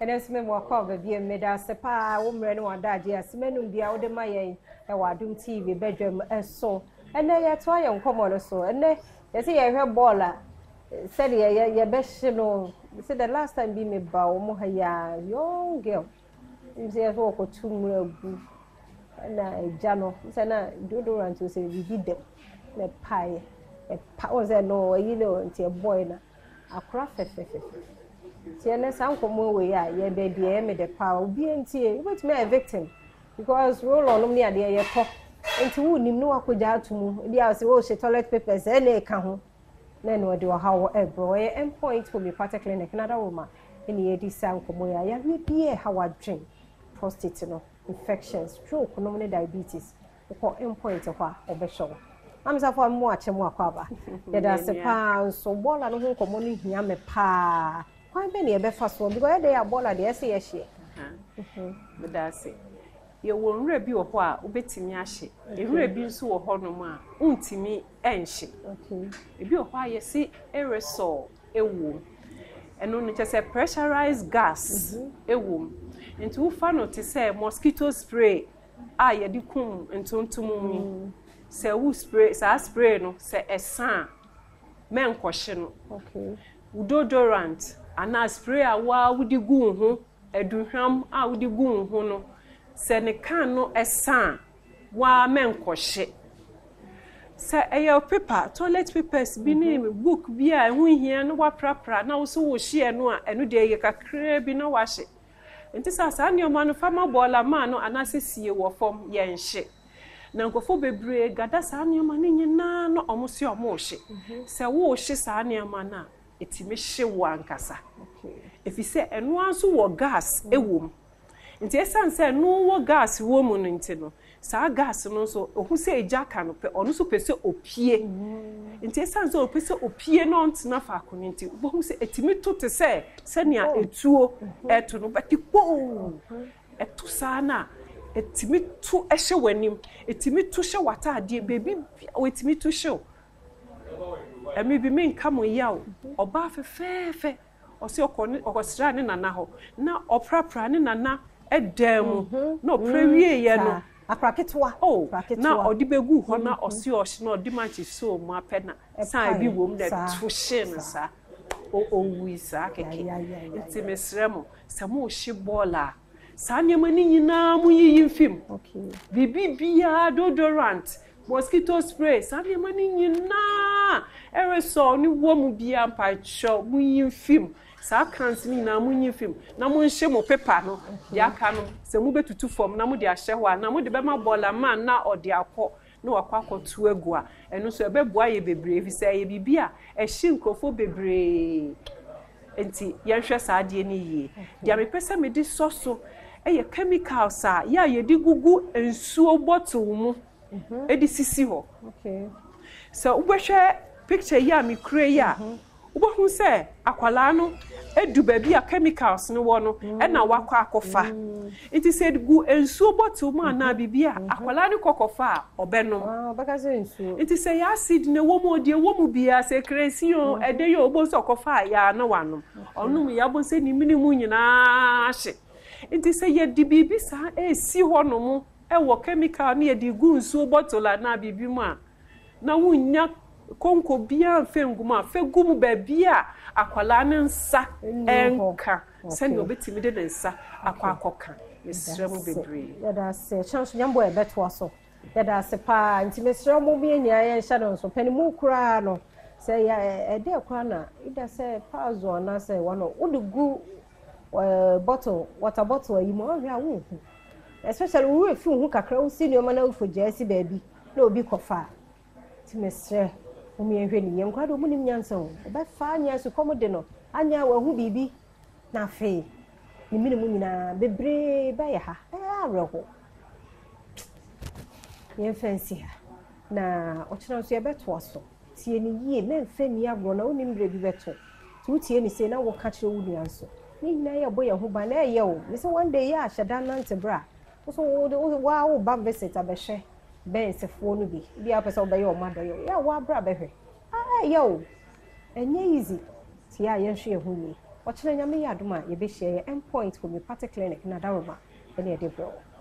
and as me walk over be a medasepa, woman, or dad, yes, men be out of my yen, and Adom TV bedroom as so. And then I try on common so, and then you see, I heard baller. Said ya best no. Said the last time be me bow mohaya young girl. You say I walk or 2 more and Jano. Said na deodorant to say we did them. The pie. A was there no you know until a boy na a craft. Tiana sound come away ya baby me the power be NTA which me a victim because roll on near the talk into who him no akuja to mu the house she toilet papers any ka then we do how a boy endpoint for me part clinic another woman in the 80 sound come away ya we be how I drink prostate no infections stroke no diabetes for endpoint of her obesho I'm so for more kwaba that's a pound so ball and who come on here me pa why many a fast one because they are ball at the SASH but that's it. You will review a while, ubetimi ashe. A review so a honoma, untimi enshi. Okay. If you why you see aerosol, a womb, and only just a pressurized gas, a womb. And to funnel to say mosquito spray, ya decum and tuntumumi. Say who spray, spray no, say a son. Men question. Okay. Deodorant, and I spray a while with the goon, a duham, I would the goon, no. Se ne kan no esan wa menko hye se eyo paper toilet papers bi ne book bi a hu hia no wa prapra na wo so wo hye no a eno de ye kakra bi na wa hye enti sa ne o ma no fama bola ma no anasesie wo fom ye nhye na nkofo bebre gada sa ne o ma ne nyina no omosi omo hye se wo hye sa ne ma na etime hye wo ankasa efi se eno anso wo gas ewom nti esanse no wo gas wo mu no nti no sa gas no so ohu se ejaka no pe ono so pese opie nti esanse o pese opie no ntena fa akoni nti bo hu se etimi to te se nea etuo eto no bati po eto sana etimi to ehye wanim etimi to hye wata ade bebi o etimi to hye emi bi me nka mo yawo oba fefefe o se okosra ne nana ho na oprapra ne nana edem no prewie ye no apraketwa na odibegu ho na osi ohye na odimanchi so mu apena san bi wom de to hye no sa owisa keke enti mesremo se mo hye bola sa nyema ni nyina mu yiyi mfim bibia deodorant mosquito spray sa nyema ni nyina aerosol ni wom bia mpacho mu yiyi mfim sa kansini na munyi film na munhye mo paper no ya ka no se mu betutu form na mu de ahye ho na mu de be ma bola man na ode akọ na wakwakotu egu a eno so ebeboa ye bebre fi se ye bibia ehye nkofo bebre enti yenhwe sa ade ni yie dia me pese me di soso eye chemicals a ya ye di gugu ensuo bottle mu edi sisi ho so ubehwe picture ya me kure ya ubohu se akwala no edu baby a chemicals no wo no e na wakọ akofa it said gu ensuo bottle mu na bibia akwala ni kokofa obenom obakaze ensuo it say acid ne wo mu de wo mu bia se kresi o ede ye obonso kokofa ya na wanom onum ya bonse ni minimu nyina hye it say ye di bibi sa esi ho no mu e wo chemical ne ye di gu ensuo bottle na bibi mu a na wunya konko bia fenguma fegum ba bia akwala ne nsa enka se ne obetimi de nsa akwakoka mesremu bebre ya da se chance nyambo e beto aso ya da se pa nti mesremu bi enya ye shadow so pani mu kura no se ya ede kwa na ida se pazo na se wano udugu bottle water bottle yi mo hwa wo especially we fi hu kakra wo si ne o ma na ufo jesi baby na obi kofa ti mesre omi ehwe ni yen kwado mu nim nyansa wo ba fa anya su komode no anya wa hu bibi na fe ni minimu nyina bebre ba ya ha areho yen fancy ha na ochina so ye beto aso tie ni yie men fa ni agro na onim bre bi beto ti utie ni se na wo ka kire wo nuanso ni na ye boye ho ba na ye wo ni se one day ya shada nante bra so wo ba visit abehwe ben se fo no bi apesa obaye o mado ya wa bra behwe yo enye easy ti ya yen hwe hu ni ɔkyerɛ nyame yɛ adom a yɛbɛhyia yɛ endpoint homeopathic clinic na daroma ɛne ɛde brɛ